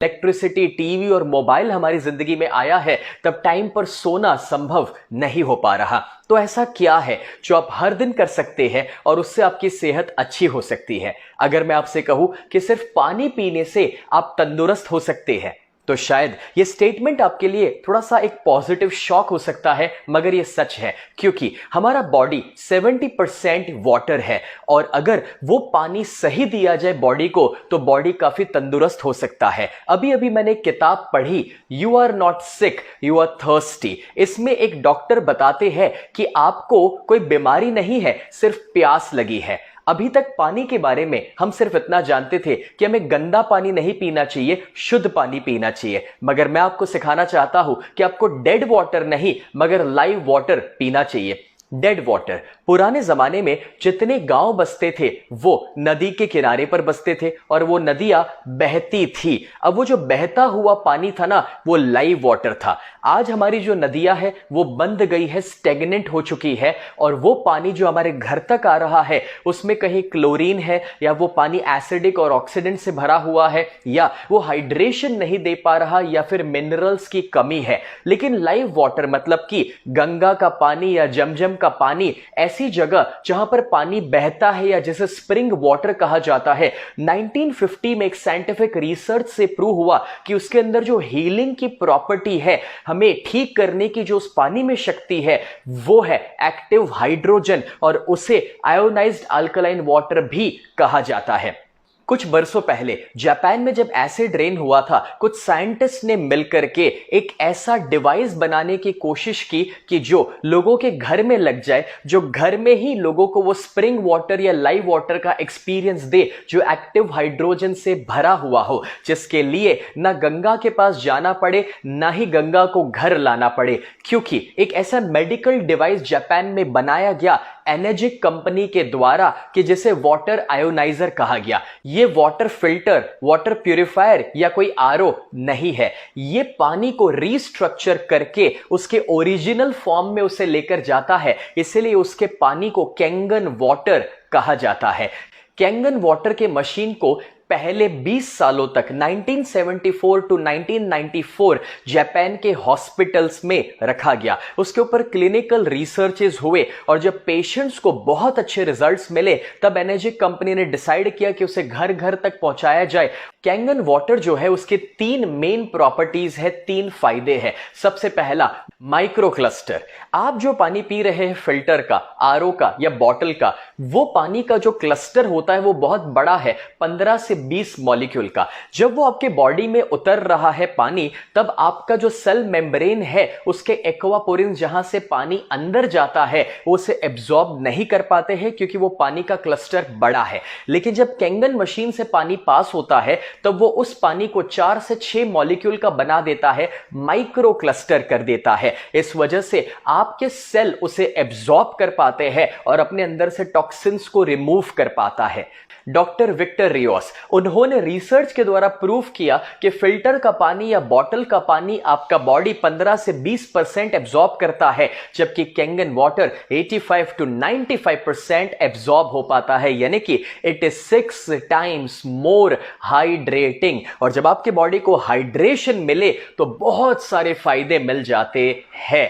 Electricity, TV और mobile हमारी जिंदगी में आया है, तब टाइम पर सोना संभव नहीं हो पा रहा। तो ऐसा क्या है जो आप हर दिन कर सकते हैं और उससे आपकी सेहत अच्छी हो सकती है? अगर मैं आपसे कहूं कि सिर्फ पानी पीने से आप तंदुरुस्त हो सकते हैं, तो शायद ये स्टेटमेंट आपके लिए थोड़ा सा एक पॉजिटिव शॉक हो सकता है, मगर ये सच है, क्योंकि हमारा बॉडी 70% वाटर है और अगर वो पानी सही दिया जाए बॉडी को, तो बॉडी काफी तंदुरुस्त हो सकता है। अभी अभी मैंने एक किताब पढ़ी, you are not sick, you are thirsty. इसमें एक डॉक्टर बताते हैं कि आपको कोई बीमारी नहीं है, सिर्फ प्यास लगी है। अभी तक पानी के बारे में हम सिर्फ इतना जानते थे कि हमें गंदा पानी नहीं पीना चाहिए, शुद्ध पानी पीना चाहिए। मगर मैं आपको सिखाना चाहता हूं कि आपको डेड वाटर नहीं मगर लाइव वाटर पीना चाहिए। डेड वाटर, पुराने जमाने में जितने गांव बसते थे वो नदी के किनारे पर बसते थे और वो नदियां बहती थी। अब वो जो बहता हुआ पानी था ना, वो लाइव वाटर था। आज हमारी जो नदियां है वो बंद गई है, स्टेगनेंट हो चुकी है, और वो पानी जो हमारे घर तक आ रहा है उसमें कहीं क्लोरीन है, या वो पानी एसिडिक और ऑक्सीडेंट से भरा हुआ है, या वो हाइड्रेशन नहीं दे पा रहा, या फिर मिनरल्स की कमी है। लेकिन लाइव वाटर मतलब कि गंगा का पानी या जमजम का पानी, ऐसी जगह जहां पर पानी बहता है या जिसे स्प्रिंग वाटर कहा जाता है, 1950 में एक साइंटिफिक रिसर्च से प्रूव हुआ कि उसके अंदर जो हीलिंग की प्रॉपर्टी है, हमें ठीक करने की जो उस पानी में शक्ति है, वो है एक्टिव हाइड्रोजन, और उसे आयोनाइज्ड अल्कलाइन वाटर भी कहा जाता है। कुछ बरसों पहले जापान में जब एसिड रेन हुआ था, कुछ साइंटिस्ट ने मिलकर के एक ऐसा डिवाइस बनाने की कोशिश की कि जो लोगों के घर में लग जाए, जो घर में ही लोगों को वो स्प्रिंग वाटर या लाइव वाटर का एक्सपीरियंस दे, जो एक्टिव हाइड्रोजन से भरा हुआ हो, जिसके लिए ना गंगा के पास जाना पड़े, ना ही गंगा को घर लाना पड़े। क्योंकि एक ऐसा मेडिकल डिवाइस जापान में बनाया गया एनर्जिक कंपनी के द्वारा कि जिसे वाटर आयोनाइजर कहा गया। ये वाटर फिल्टर, वाटर प्यूरिफायर या कोई आरओ नहीं है। ये पानी को रीस्ट्रक्चर करके उसके ओरिजिनल फॉर्म में उसे लेकर जाता है, इसलिए उसके पानी को कैंगन वाटर कहा जाता है। कैंगन वाटर के मशीन को पहले 20 सालों तक 1974 टू 1994 जापान के हॉस्पिटल्स में रखा गया। उसके ऊपर क्लिनिकल रिसर्चेस हुए और जब पेशेंट्स को बहुत अच्छे रिजल्ट्स मिले, तब एनर्जिक कंपनी ने डिसाइड किया कि उसे घर घर तक पहुंचाया जाए। कैंगन वाटर जो है उसके 3 मेन प्रॉपर्टीज है, 3 फायदे हैं। सबसे पहला, माइक्रो क्लस्टर। आप जो पानी पी रहे हैं फिल्टर का, आरओ का या बॉटल का, वो पानी का जो क्लस्टर होता है वो बहुत बड़ा है, 15 से 20 मॉलिक्यूल का। जब वो आपके बॉडी में उतर रहा है पानी, तब आपका जो सेल मेम्ब्रेन है, उसके एक्वापोरिन जहां से पानी अंदर जाता है, वो उसे एब्जॉर्ब नहीं कर पाते हैं क्योंकि वो पानी का क्लस्टर बड़ा है। लेकिन जब कैंगन मशीन से पानी पास होता है, तब वो उस पानी को 4 से 6 मॉलिक्यूल का बना देता है, माइक्रो क्लस्टर कर देता है। इस वजह से आपके सेल उसे एब्जॉर्ब कर पाते हैं और अपने अंदर से टॉक्सिन्स को रिमूव कर पाता है। डॉक्टर विक्टर रियोस, उन्होंने रिसर्च के द्वारा प्रूव किया कि फिल्टर का पानी या बॉटल का पानी आपका बॉडी 15 से 20% एब्जॉर्ब करता है, जबकि कैंगन वाटर 85 टू 95% एब्जॉर्ब हो पाता है, यानी कि it is 6 times more hydrating. और जब आपके बॉडी को हाइड्रेशन मिले तो बहुत सारे फायदे मिल जाते हैं।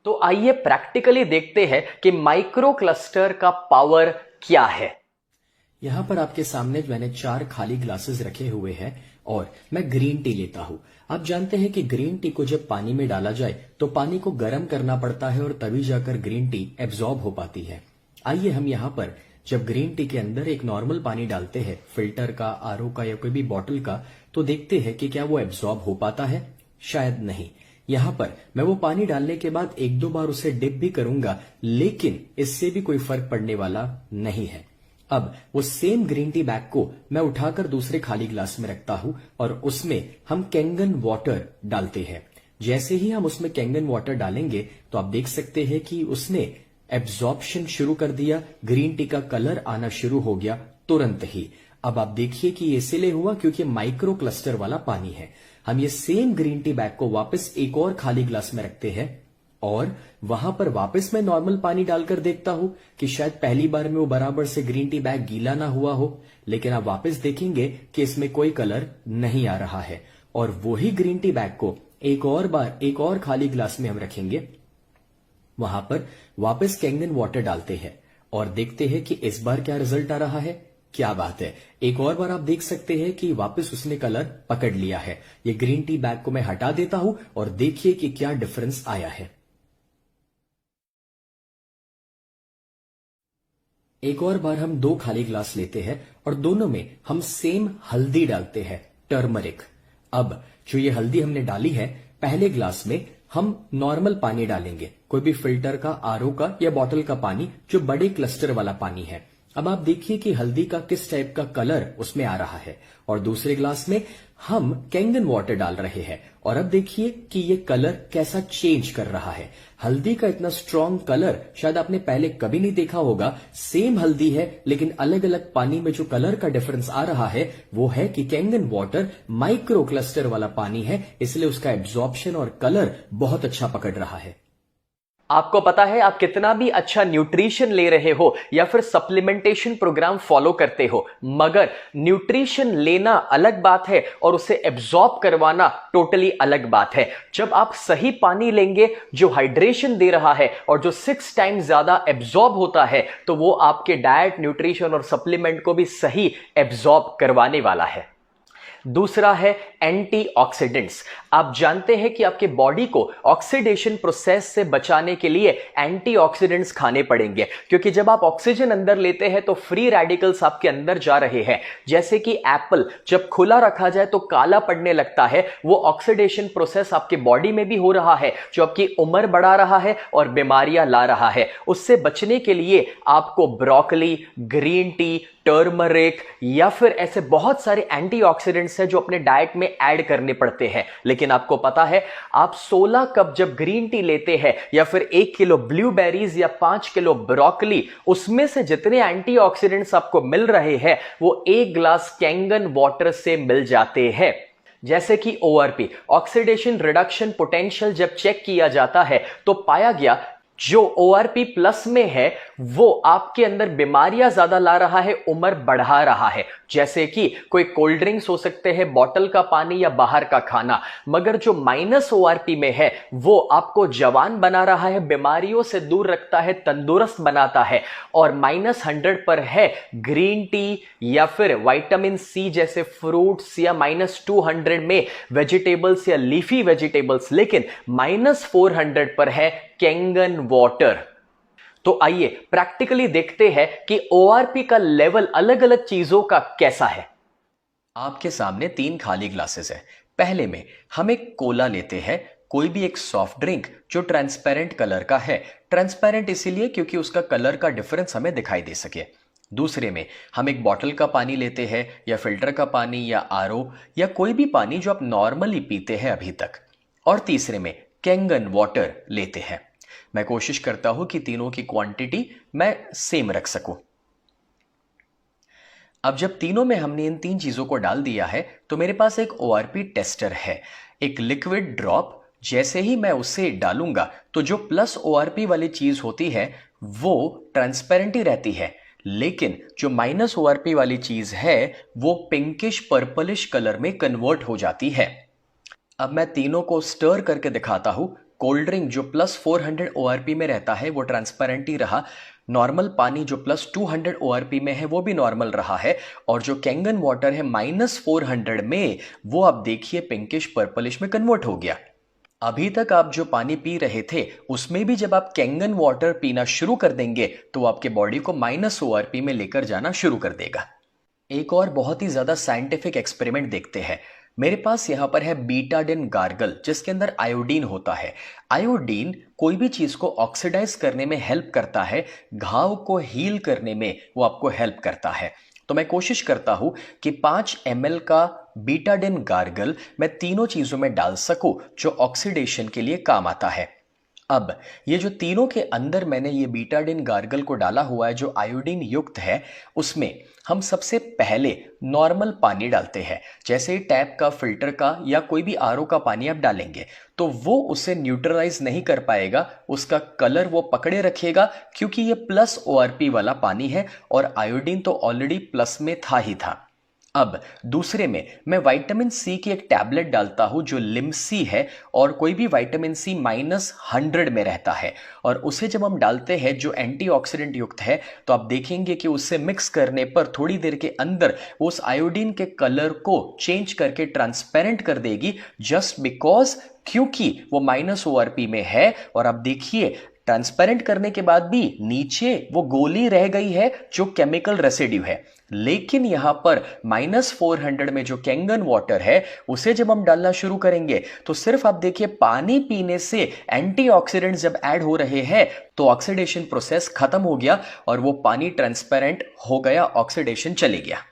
तो आइए प्रैक्टिकली देखते हैं कि माइक्रो क्लस्टर का पावर क्या है। यहाँ पर आपके सामने मैंने 4 खाली ग्लासेस रखे हुए हैं और मैं ग्रीन टी लेता हूँ। आप जानते हैं कि ग्रीन टी को जब पानी में डाला जाए तो पानी को गर्म करना पड़ता है और तभी जाकर ग्रीन टी एब्जॉर्ब हो पाती है। आइए हम यहाँ पर जब ग्रीन टी के अंदर एक नॉर्मल पानी डालते हैं, फिल्टर का, आरओ का या कोई भी बॉटल का, तो देखते हैं कि क्या वो एब्जॉर्ब हो पाता है। शायद नहीं। यहाँ पर मैं वो पानी डालने के बाद 1-2 बार उसे डिप भी करूंगा, लेकिन इससे भी कोई फर्क पड़ने वाला नहीं है। अब वो सेम ग्रीन टी बैग को मैं उठाकर दूसरे खाली ग्लास में रखता हूं और उसमें हम कैंगन वाटर डालते हैं। जैसे ही हम उसमें कैंगन वाटर डालेंगे तो आप देख सकते हैं कि उसने एब्जॉर्प्शन शुरू कर दिया, ग्रीन टी का कलर आना शुरू हो गया तुरंत ही। अब आप देखिए कि इसलिए हुआ क्योंकि माइक्रो क्लस्टर वाला पानी है। हम ये सेम ग्रीन टी बैग को वापस एक और खाली ग्लास में रखते हैं और वहां पर वापस मैं नॉर्मल पानी डालकर देखता हूं कि शायद पहली बार में वो बराबर से ग्रीन टी बैग गीला ना हुआ हो, लेकिन आप वापस देखेंगे कि इसमें कोई कलर नहीं आ रहा है। और वही ग्रीन टी बैग को एक और बार एक और खाली ग्लास में हम रखेंगे, वहां पर वापस कैंगन वाटर डालते हैं और देखते हैं कि इस बार क्या रिजल्ट आ रहा है। क्या बात है, एक और बार आप देख सकते हैं कि वापस उसने कलर पकड़ लिया है। ये ग्रीन टी बैग को मैं हटा देता हूं और देखिए कि क्या डिफरेंस आया है। एक और बार हम 2 खाली ग्लास लेते हैं और दोनों में हम सेम हल्दी डालते हैं, टर्मरिक। अब जो ये हल्दी हमने डाली है, पहले ग्लास में हम नॉर्मल पानी डालेंगे, कोई भी फिल्टर का, आरओ का या बॉटल का पानी, जो बड़े क्लस्टर वाला पानी है। अब आप देखिए कि हल्दी का किस टाइप का कलर उसमें आ रहा है। और दूसरे ग्लास में हम कैंगन वाटर डाल रहे हैं और अब देखिए कि ये कलर कैसा चेंज कर रहा है। हल्दी का इतना स्ट्रॉन्ग कलर शायद आपने पहले कभी नहीं देखा होगा। सेम हल्दी है लेकिन अलग अलग पानी में जो कलर का डिफरेंस आ रहा है वो है कि कैंगन वाटर माइक्रो क्लस्टर वाला पानी है, इसलिए उसका एब्जॉर्प्शन और कलर बहुत अच्छा पकड़ रहा है। आपको पता है, आप कितना भी अच्छा न्यूट्रिशन ले रहे हो या फिर सप्लीमेंटेशन प्रोग्राम फॉलो करते हो, मगर न्यूट्रिशन लेना अलग बात है और उसे एब्जॉर्ब करवाना टोटली अलग बात है। जब आप सही पानी लेंगे जो हाइड्रेशन दे रहा है और जो 6 टाइम्स ज्यादा एब्जॉर्ब होता है, तो वो आपके डाइट, न्यूट्रिशन और सप्लीमेंट को भी सही एब्जॉर्ब करवाने वाला है। दूसरा है एंटीऑक्सीडेंट्स। आप जानते हैं कि आपके बॉडी को ऑक्सीडेशन प्रोसेस से बचाने के लिए एंटीऑक्सीडेंट्स खाने पड़ेंगे, क्योंकि जब आप ऑक्सीजन अंदर लेते हैं तो फ्री रेडिकल्स आपके अंदर जा रहे हैं। जैसे कि एप्पल जब खुला रखा जाए तो काला पड़ने लगता है, वो ऑक्सीडेशन प्रोसेस आपके बॉडी में भी हो रहा है, जो आपकी उम्र बढ़ा रहा है और बीमारियां ला रहा है। उससे बचने के लिए आपको ब्रोकली, ग्रीन टी, टर्मरिक या फिर ऐसे बहुत सारे एंटीऑक्सीडेंट्स हैं जो अपने डाइट में ऐड करने पड़ते हैं। लेकिन आपको पता है, आप 16 कप जब ग्रीन टी लेते हैं या फिर 1 किलो ब्लूबेरीज या 5 किलो ब्रोकली, उसमें से जितने एंटीऑक्सीडेंट्स आपको मिल रहे हैं वो 1 ग्लास कैंगन वाटर से मिल जाते हैं। जैसे कि ORP, ऑक्सीडेशन रिडक्शन पोटेंशियल, जब चेक किया जाता है तो पाया गया जो ORP प्लस में है वो आपके अंदर बीमारियां ज्यादा ला रहा है, उम्र बढ़ा रहा है। जैसे कि कोई कोल्ड ड्रिंक्स हो सकते हैं, बॉटल का पानी या बाहर का खाना, मगर जो माइनस ORP में है वो आपको जवान बना रहा है, बीमारियों से दूर रखता है, तंदुरुस्त बनाता है। और -100 पर है ग्रीन टी या फिर विटामिन C जैसे फ्रूट्स, या -200 में वेजिटेबल्स या लीफी वेजिटेबल्स, लेकिन -400 पर है कैंगन वाटर। तो आइए प्रैक्टिकली देखते हैं कि ORP का लेवल अलग अलग चीजों का कैसा है। आपके सामने 3 खाली ग्लासेस है। पहले में हम एक कोला लेते हैं, कोई भी एक सॉफ्ट ड्रिंक जो ट्रांसपेरेंट कलर का है। ट्रांसपेरेंट इसीलिए क्योंकि उसका कलर का डिफरेंस हमें दिखाई दे सके। दूसरे में हम एक बॉटल का पानी लेते हैं, या फिल्टर का पानी, या RO, या कोई भी पानी जो आप नॉर्मली पीते हैं अभी तक। और तीसरे में कैंगन वाटर लेते हैं। मैं कोशिश करता हूं कि तीनों की क्वांटिटी मैं सेम रख सकूं। अब जब तीनों में हमने इन 3 चीजों को डाल दिया है तो मेरे पास एक ORP टेस्टर है, एक लिक्विड ड्रॉप। जैसे ही मैं उसे डालूंगा तो जो प्लस ORP वाली चीज होती है वो ट्रांसपेरेंट ही रहती है, लेकिन जो माइनस ORP वाली चीज है वो पिंकिश पर्पलिश कलर में कन्वर्ट हो जाती है। अब मैं तीनों को स्टर करके दिखाता हूं। कोल्ड ड्रिंक जो +400 ORP में रहता है वो ट्रांसपेरेंट ही रहा, नॉर्मल पानी जो +200 ORP में है वो भी नॉर्मल रहा है, और जो कैंगन वाटर है -400 में, वो आप देखिए पिंकिश पर्पलिश में कन्वर्ट हो गया। अभी तक आप जो पानी पी रहे थे उसमें भी जब आप कैंगन वाटर पीना शुरू कर देंगे तो आपके बॉडी को -ORP में लेकर जाना शुरू कर देगा। एक और बहुत ही ज्यादा साइंटिफिक एक्सपेरिमेंट देखते हैं। मेरे पास यहां पर है बीटाडिन गार्गल, जिसके अंदर आयोडीन होता है। आयोडीन कोई भी चीज को ऑक्सीडाइज करने में हेल्प करता है, घाव को हील करने में वो आपको हेल्प करता है। तो मैं कोशिश करता हूं कि 5 ml का बीटाडिन गार्गल मैं तीनों चीजों में डाल सकूं जो ऑक्सीडेशन के लिए काम आता है। अब ये जो तीनों के अंदर मैंने ये बीटाडिन गार्गल को डाला हुआ है जो आयोडीन युक्त है, उसमें हम सबसे पहले नॉर्मल पानी डालते हैं। जैसे ही टैप का, फिल्टर का या कोई भी RO का पानी आप डालेंगे तो वो उसे न्यूट्रलाइज नहीं कर पाएगा, उसका कलर वो पकड़े रखेगा, क्योंकि ये +ORP वाला पानी है और आयोडीन तो ऑलरेडी प्लस में था ही था। अब दूसरे में मैं विटामिन सी की एक टैबलेट डालता हूं जो लिमसी है और कोई भी विटामिन सी -100 में रहता है, और उसे जब हम डालते हैं जो एंटीऑक्सीडेंट युक्त है, तो आप देखेंगे कि उससे मिक्स करने पर थोड़ी देर के अंदर उस आयोडीन के कलर को चेंज करके ट्रांसपेरेंट कर देगी, जस्ट बिकॉज क्योंकि वो -ORP में है। और आप देखिए ट्रांसपेरेंट करने के बाद भी नीचे वो गोली रह गई है जो केमिकल रेसिड्यू है, लेकिन यहां पर -400 में जो कैंगन वाटर है उसे जब हम डालना शुरू करेंगे तो सिर्फ आप देखिए पानी पीने से एंटीऑक्सीडेंट्स जब ऐड हो रहे हैं तो ऑक्सीडेशन प्रोसेस खत्म हो गया और वो पानी ट्रांसपेरेंट हो गया, ऑक्सीडेशन चले गया।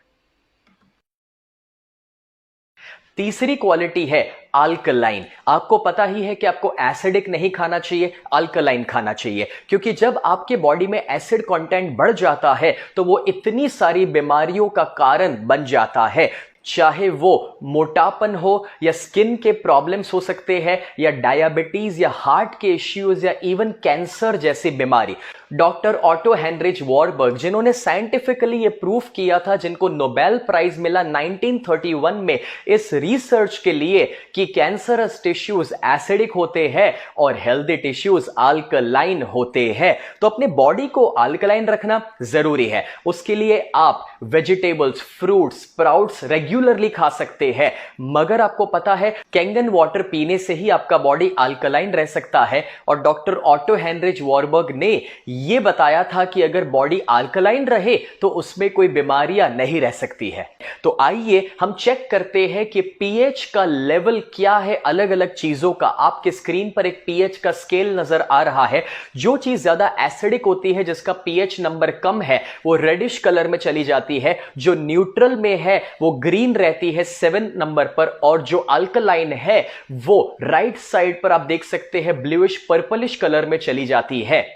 तीसरी क्वालिटी है अल्कलाइन। आपको पता ही है कि आपको एसिडिक नहीं खाना चाहिए, अल्कलाइन खाना चाहिए, क्योंकि जब आपके बॉडी में एसिड कंटेंट बढ़ जाता है तो वो इतनी सारी बीमारियों का कारण बन जाता है, चाहे वो मोटापन हो या स्किन के प्रॉब्लम्स हो सकते हैं या डायबिटीज या हार्ट के इश्यूज या इवन कैंसर जैसी बीमारी। डॉक्टर ऑटो हेनरिच वॉरबर्ग, जिन्होंने साइंटिफिकली ये प्रूफ किया था, जिनको नोबेल प्राइज मिला 1931 में इस रिसर्च के लिए कि कैंसरस टिश्यूज एसिडिक होते हैं और हेल्दी टिश्यूज अल्कलाइन होते हैं, तो अपने बॉडी को अल्कलाइन रखना जरूरी है। उसके लिए आप वेजिटेबल्स, फ्रूट्स, स्प्राउट्स रेगुलरली खा सकते हैं, मगर आपको पता है कैंगन वाटर पीने से ही आपका बॉडी अल्कलाइन रह सकता है। और डॉक्टर ऑटो हेनरिच वॉरबर्ग ने यह बताया था कि अगर बॉडी अल्कलाइन रहे तो उसमें कोई बीमारियां नहीं रह सकती है। तो आइए हम चेक करते हैं कि पीएच का लेवल क्या है अलग अलग चीजों का। आपके स्क्रीन पर एक पीएच का स्केल नजर आ रहा है। जो चीज ज्यादा एसिडिक होती है, जिसका पीएच नंबर कम है, वो रेडिश कलर में चली जाती है। जो न्यूट्रल में है वो ग्रीन रहती है 7 नंबर पर, और जो अल्कलाइन है वो राइट साइड पर आप देख सकते हैं ब्लूइश पर्पलिश कलर में चली जाती है।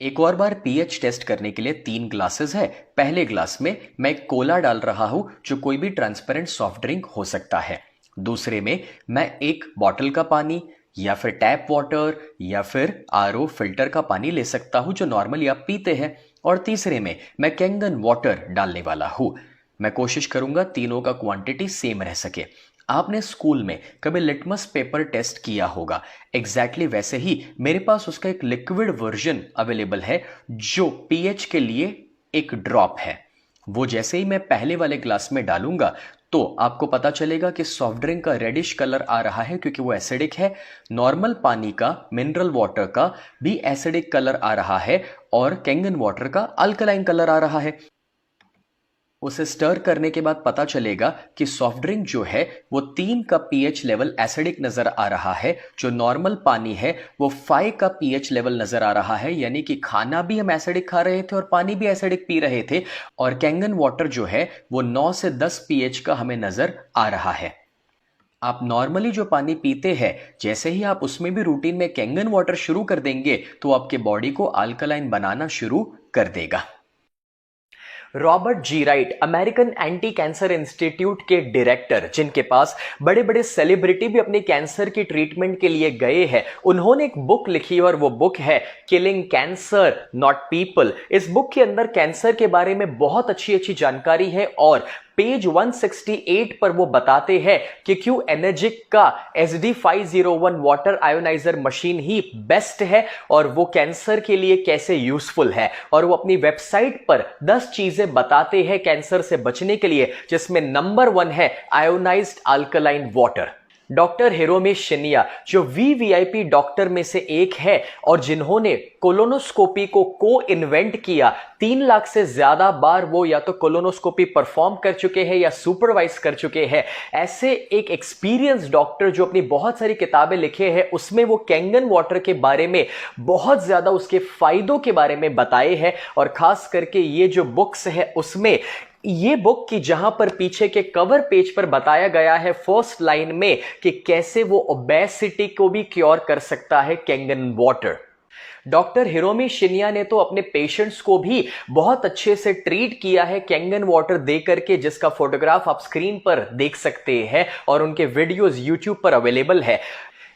एक और बार पीएच टेस्ट करने के लिए 3 ग्लासेस है। पहले ग्लास में मैं कोला डाल रहा हूं जो कोई भी ट्रांसपेरेंट सॉफ्ट ड्रिंक हो सकता है। दूसरे में मैं एक बॉटल का पानी या फिर टैप वाटर या फिर आरओ फिल्टर का पानी ले सकता हूं जो नॉर्मली आप पीते हैं। और तीसरे में मैं कैंगन वाटर डालने वाला हूं। मैं कोशिश करूंगा तीनों का क्वांटिटी सेम रह सके। आपने स्कूल में कभी लिटमस पेपर टेस्ट किया होगा, एग्जैक्टली वैसे ही मेरे पास उसका एक लिक्विड वर्जन अवेलेबल है जो पीएच के लिए एक ड्रॉप है। वो जैसे ही मैं पहले वाले ग्लास में डालूंगा तो आपको पता चलेगा कि सॉफ्ट ड्रिंक का रेडिश कलर आ रहा है क्योंकि वो एसिडिक है। नॉर्मल पानी का, मिनरल वाटर का भी एसिडिक कलर आ रहा है और कैंगन वाटर का अल्कलाइन कलर आ रहा है। उसे स्टर करने के बाद पता चलेगा कि सॉफ्ट ड्रिंक जो है वो 3 का पीएच लेवल एसिडिक नजर आ रहा है। जो नॉर्मल पानी है वो 5 का पीएच लेवल नजर आ रहा है, यानी कि खाना भी हम एसिडिक खा रहे थे और पानी भी एसिडिक पी रहे थे। और कैंगन वाटर जो है वो 9 से 10 पीएच का हमें नजर आ रहा है। आप नॉर्मली जो पानी पीते हैं, जैसे ही आप उसमें भी रूटीन में कैंगन वाटर शुरू कर देंगे तो आपके बॉडी को अल्कलाइन बनाना शुरू कर देगा। Robert G Wright, American anti cancer institute के डायरेक्टर, जिनके पास बड़े बड़े सेलिब्रिटी भी अपने कैंसर की ट्रीटमेंट के लिए गए हैं, उन्होंने एक बुक लिखी और वो बुक है किलिंग कैंसर नॉट पीपल। इस बुक के अंदर कैंसर के बारे में बहुत अच्छी अच्छी जानकारी है और पेज 168 पर वो बताते हैं कि क्यों एनर्जिक का SD501 वाटर आयोनाइजर मशीन ही बेस्ट है और वो कैंसर के लिए कैसे यूजफुल है। और वो अपनी वेबसाइट पर 10 चीजें बताते हैं कैंसर से बचने के लिए, जिसमें नंबर 1 है ionised alkaline water. Doctor Hiromi Shinya, जो VVIP डॉक्टर में से एक है और जिन्होंने कोलोनोस्कोपी को इन्वेंट किया, 3 लाख से ज्यादा बार वो या तो कोलोनोस्कोपी परफॉर्म कर चुके हैं या सुपरवाइज कर चुके हैं। ऐसे एक एक्सपीरियंस डॉक्टर जो अपनी बहुत सारी किताबें लिखे हैं, उसमें वो कैंगन वाटर के बारे में बहुत ज्यादा उसके फायदों के बारे में बताए हैं। और खास करके ये जो बुक्स है उसमें ये बुक की जहां पर पीछे के कवर पेज पर बताया गया है फर्स्ट लाइन में कि कैसे वो ओबेसिटी को भी क्योर कर सकता है Kangen water. Doctor Hiromi Shinya ने तो अपने पेशेंट्स को भी बहुत अच्छे से ट्रीट किया है कैंगन वाटर दे करके, जिसका फोटोग्राफ आप स्क्रीन पर देख सकते हैं और उनके वीडियोस यूट्यूब पर अवेलेबल है।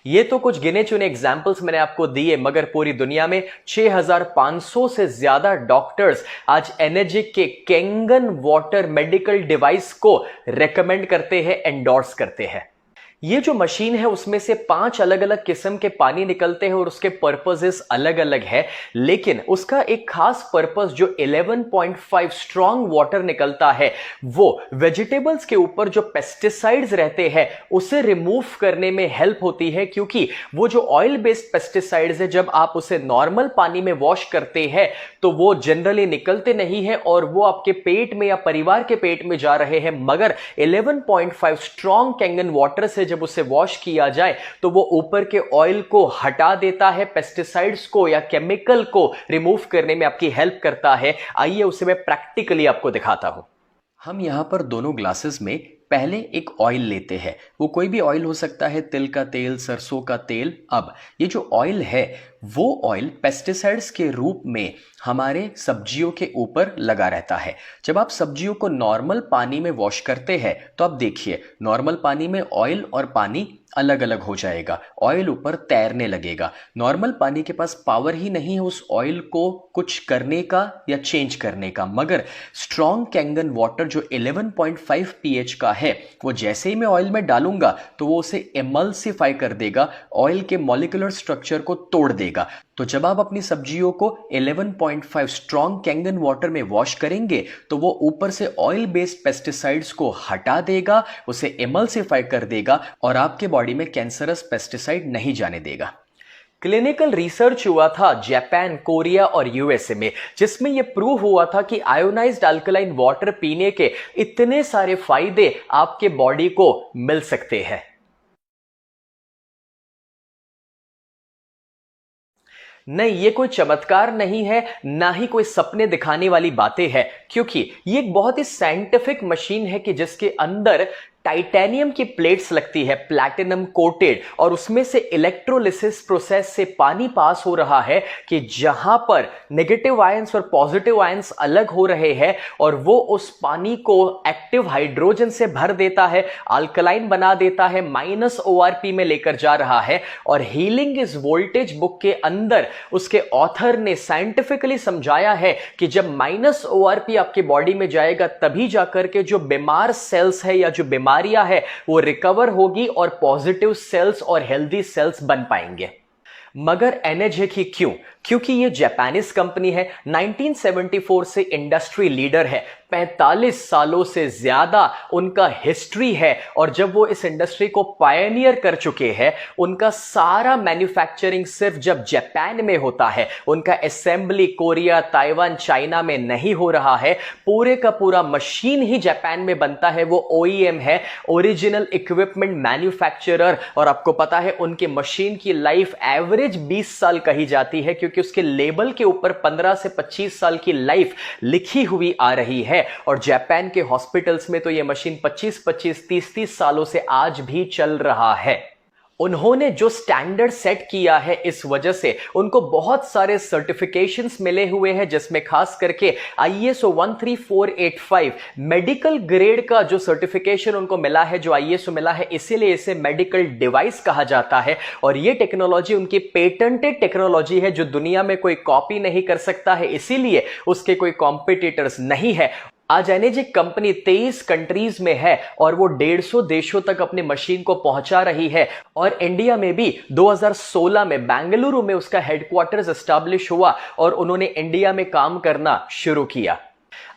ये तो कुछ गिने चुने एग्जाम्पल्स मैंने आपको दिए, मगर पूरी दुनिया में 6500 से ज्यादा डॉक्टर्स आज एनर्जिक के कैंगन वाटर मेडिकल डिवाइस को रेकमेंड करते हैं, एंडोर्स करते हैं। ये जो मशीन है उसमें से 5 अलग अलग किस्म के पानी निकलते हैं और उसके पर्पसेस अलग अलग है, लेकिन उसका एक खास पर्पस जो 11.5 स्ट्रॉन्ग वाटर निकलता है वो वेजिटेबल्स के ऊपर जो पेस्टिसाइड्स रहते हैं उसे रिमूव करने में हेल्प होती है, क्योंकि वो जो ऑयल बेस्ड पेस्टिसाइड्स है जब आप उसे नॉर्मल पानी में वॉश करते हैं तो वो जनरली निकलते नहीं है और वो आपके पेट में या परिवार के पेट में जा रहे हैं, मगर 11.5 स्ट्रॉन्ग कैंगन वाटर से जब उसे वॉश किया जाए तो वो ऊपर के ऑयल को हटा देता है, पेस्टिसाइड्स को या केमिकल को रिमूव करने में आपकी हेल्प करता है। आइए उसे मैं प्रैक्टिकली आपको दिखाता हूं। हम यहां पर दोनों ग्लासेस में पहले एक ऑयल लेते हैं, वो कोई भी ऑयल हो सकता है, तिल का तेल, सरसों का तेल। अब ये जो ऑयल है वो ऑयल पेस्टिसाइड्स के रूप में हमारे सब्जियों के ऊपर लगा रहता है। जब आप सब्जियों को नॉर्मल पानी में वॉश करते हैं तो आप देखिए नॉर्मल पानी में ऑयल और पानी अलग अलग हो जाएगा, ऑयल ऊपर तैरने लगेगा। नॉर्मल पानी के पास पावर ही नहीं है उस ऑयल को कुछ करने का या चेंज करने का, मगर स्ट्रॉन्ग कैंगन वाटर जो 11.5 pH का है वो जैसे ही मैं ऑयल में डालूंगा तो वो उसे एमल्सिफाई कर देगा, ऑयल के मॉलिक्यूलर स्ट्रक्चर को तोड़ देगा। तो जब आप अपनी सब्जियों को 11.5 स्ट्रॉन्ग कैंगन वाटर में वॉश करेंगे तो वो ऊपर से ऑयल बेस्ड पेस्टिसाइड्स को हटा देगा, उसे एमल्सिफाई कर देगा और आपके बॉडी में कैंसरस पेस्टिसाइड नहीं जाने देगा। क्लिनिकल रिसर्च हुआ था जापान, कोरिया और यूएसए में, जिसमें यह प्रूव हुआ था कि आयोनाइज्ड अल्कलाइन वाटर पीने के इतने सारे फायदे आपके बॉडी को मिल सकते हैं। नहीं, ये कोई चमत्कार नहीं है, ना ही कोई सपने दिखाने वाली बातें हैं, क्योंकि ये एक बहुत ही साइंटिफिक मशीन है कि जिसके अंदर टाइटेनियम की प्लेट्स लगती है, प्लैटिनम कोटेड, और उसमें से इलेक्ट्रोलिसिस प्रोसेस से पानी पास हो रहा है कि जहां पर नेगेटिव आयंस और पॉजिटिव आयंस अलग हो रहे हैं और वो उस पानी को एक्टिव हाइड्रोजन से भर देता है, अल्कलाइन बना देता है, -ORP में लेकर जा रहा है। और हीलिंग इज वोल्टेज बुक के अंदर उसके ऑथर ने साइंटिफिकली समझाया है कि जब -ORP आपके बॉडी में जाएगा तभी जाकर के जो बीमार सेल्स है या जो बीमारियां है वो रिकवर होगी और पॉजिटिव सेल्स और हेल्दी सेल्स बन पाएंगे। मगर एनर्जिक ही क्यों? क्योंकि ये जापानीज कंपनी है, 1974 से इंडस्ट्री लीडर है, 45 सालों से ज्यादा उनका हिस्ट्री है, और जब वो इस इंडस्ट्री को पायनियर कर चुके हैं, उनका सारा मैन्युफैक्चरिंग सिर्फ जब जापान में होता है, उनका असेंबली कोरिया, ताइवान, चाइना में नहीं हो रहा है, पूरे का पूरा मशीन ही जापान में बनता है। वो OEM है, ओरिजिनल इक्विपमेंट मैन्युफैक्चरर, और आपको पता है उनके मशीन की लाइफ एवरेज 20 साल कही जाती है, क्योंकि उसके लेबल के ऊपर 15 से 25 साल की लाइफ लिखी हुई आ रही है। और जापान के हॉस्पिटल्स में तो यह मशीन 25-25, 30-30 सालों से आज भी चल रहा है। उन्होंने जो स्टैंडर्ड सेट किया है, इस वजह से उनको बहुत सारे सर्टिफिकेशंस मिले हुए हैं, जिसमें खास करके ISO 13485 मेडिकल ग्रेड का जो सर्टिफिकेशन उनको मिला है, जो ISO मिला है, इसीलिए इसे मेडिकल डिवाइस कहा जाता है। और ये टेक्नोलॉजी उनकी पेटेंटेड टेक्नोलॉजी है जो दुनिया में कोई कॉपी नहीं कर सकता है, इसीलिए उसके कोई कॉम्पिटिटर्स नहीं है। आज एनर्जिक कंपनी 23 कंट्रीज में है और वो 150 देशों तक अपनी मशीन को पहुंचा रही है। और इंडिया में भी 2016 में बेंगलुरु में उसका हेडक्वार्टर्स एस्टैब्लिश हुआ और उन्होंने इंडिया में काम करना शुरू किया।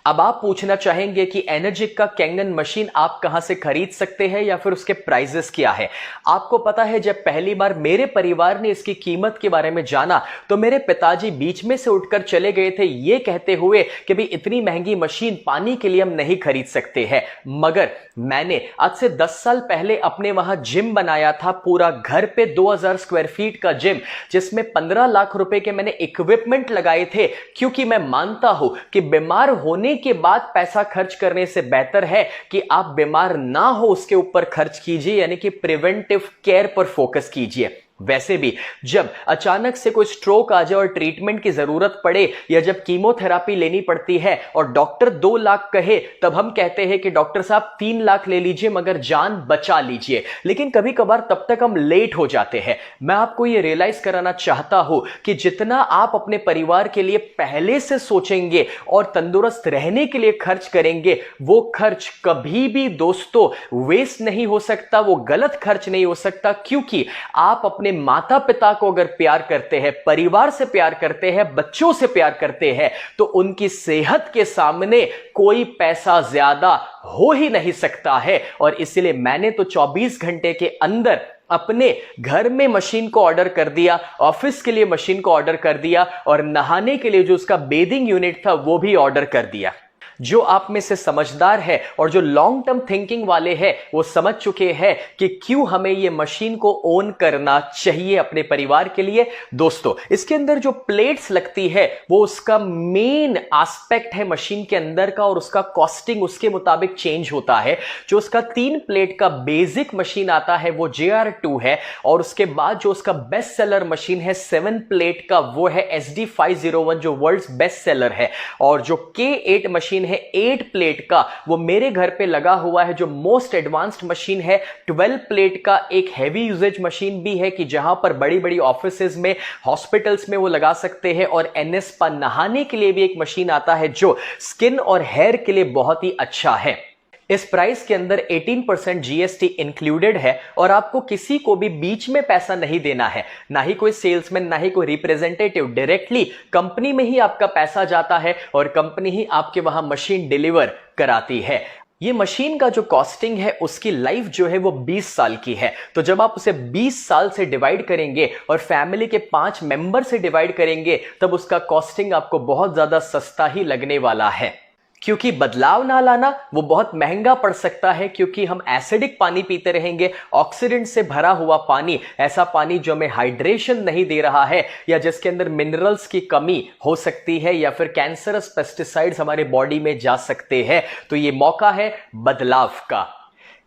अब आप पूछना चाहेंगे कि एनर्जिक का कैंगन मशीन आप कहां से खरीद सकते हैं या फिर उसके प्राइसेस क्या है। आपको पता है, जब पहली बार मेरे परिवार ने इसकी कीमत के बारे में जाना तो मेरे पिताजी बीच में से उठकर चले गए थे, ये कहते हुए कि भाई इतनी महंगी मशीन पानी के लिए हम नहीं खरीद सकते हैं। मगर मैंने आज से 10 साल पहले अपने वहां जिम बनाया था, पूरा घर पे 2000 स्क्वायर फीट का जिम, जिसमें 15 लाख रुपए के मैंने इक्विपमेंट लगाए थे, क्योंकि मैं मानता हूं कि बीमार होने के बाद पैसा खर्च करने से बेहतर है कि आप बीमार ना हो उसके ऊपर खर्च कीजिए, यानी कि प्रिवेंटिव केयर पर फोकस कीजिए। वैसे भी जब अचानक से कोई स्ट्रोक आ जाए और ट्रीटमेंट की जरूरत पड़े या जब कीमोथेरापी लेनी पड़ती है और डॉक्टर 2 लाख कहे, तब हम कहते हैं कि डॉक्टर साहब 3 लाख ले लीजिए मगर जान बचा लीजिए। लेकिन कभी कभार तब तक हम लेट हो जाते हैं। मैं आपको यह रियलाइज कराना चाहता हूं कि जितना आप अपने परिवार के लिए पहले से सोचेंगे और तंदुरुस्त रहने के लिए खर्च करेंगे, वो खर्च कभी भी दोस्तों वेस्ट नहीं हो सकता, वो गलत खर्च नहीं हो सकता। क्योंकि आप अपने माता पिता को अगर प्यार करते हैं, परिवार से प्यार करते हैं, बच्चों से प्यार करते हैं, तो उनकी सेहत के सामने कोई पैसा ज्यादा हो ही नहीं सकता है। और इसलिए मैंने तो 24 घंटे के अंदर अपने घर में मशीन को ऑर्डर कर दिया, ऑफिस के लिए मशीन को ऑर्डर कर दिया और नहाने के लिए जो उसका बेदिंग यूनिट था वो भी ऑर्डर कर दिया। जो आप में से समझदार है और जो लॉन्ग टर्म थिंकिंग वाले हैं वो समझ चुके हैं कि क्यों हमें ये मशीन को ओन करना चाहिए अपने परिवार के लिए। दोस्तों, इसके अंदर जो प्लेट्स लगती है वो उसका मेन एस्पेक्ट है मशीन के अंदर का, और उसका कॉस्टिंग उसके मुताबिक चेंज होता है। जो उसका 3 प्लेट का बेसिक मशीन आता है वो JR2 है, और उसके बाद जो उसका बेस्ट सेलर मशीन है 7 प्लेट का वो है SD501 जो वर्ल्ड्स बेस्ट सेलर है। और जो K8 मशीन है 8 प्लेट का, वो मेरे घर पे लगा हुआ है जो मोस्ट एडवांस्ड मशीन है। 12 प्लेट का एक हैवी यूजेज मशीन भी है कि जहां पर बड़ी बड़ी ऑफिसेज में, हॉस्पिटल्स में वो लगा सकते हैं। और NS स्पा नहाने के लिए भी एक मशीन आता है जो स्किन और हेयर के लिए बहुत ही अच्छा है। इस प्राइस के अंदर 18% GST इंक्लूडेड है और आपको किसी को भी बीच में पैसा नहीं देना है, ना ही कोई सेल्समैन, ना ही कोई रिप्रेजेंटेटिव। डायरेक्टली कंपनी में ही आपका पैसा जाता है और कंपनी ही आपके वहां मशीन डिलीवर कराती है। ये मशीन का जो कॉस्टिंग है उसकी लाइफ जो है वो 20 साल की है। तो जब आप उसे 20 साल से डिवाइड करेंगे और फैमिली के 5 मेंबर से डिवाइड करेंगे, तब उसका कॉस्टिंग आपको बहुत ज्यादा सस्ता ही लगने वाला है। क्योंकि बदलाव ना लाना वो बहुत महंगा पड़ सकता है, क्योंकि हम एसिडिक पानी पीते रहेंगे, ऑक्सीडेंट से भरा हुआ पानी, ऐसा पानी जो हमें हाइड्रेशन नहीं दे रहा है या जिसके अंदर मिनरल्स की कमी हो सकती है या फिर कैंसरस पेस्टिसाइड्स हमारे बॉडी में जा सकते हैं। तो ये मौका है बदलाव का।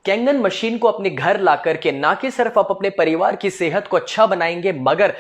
कैंगन मशीन को अपने घर ला करके ना कि सिर्फ आप अपने परिवार की सेहत को अच्छा बनाएंगे, मगर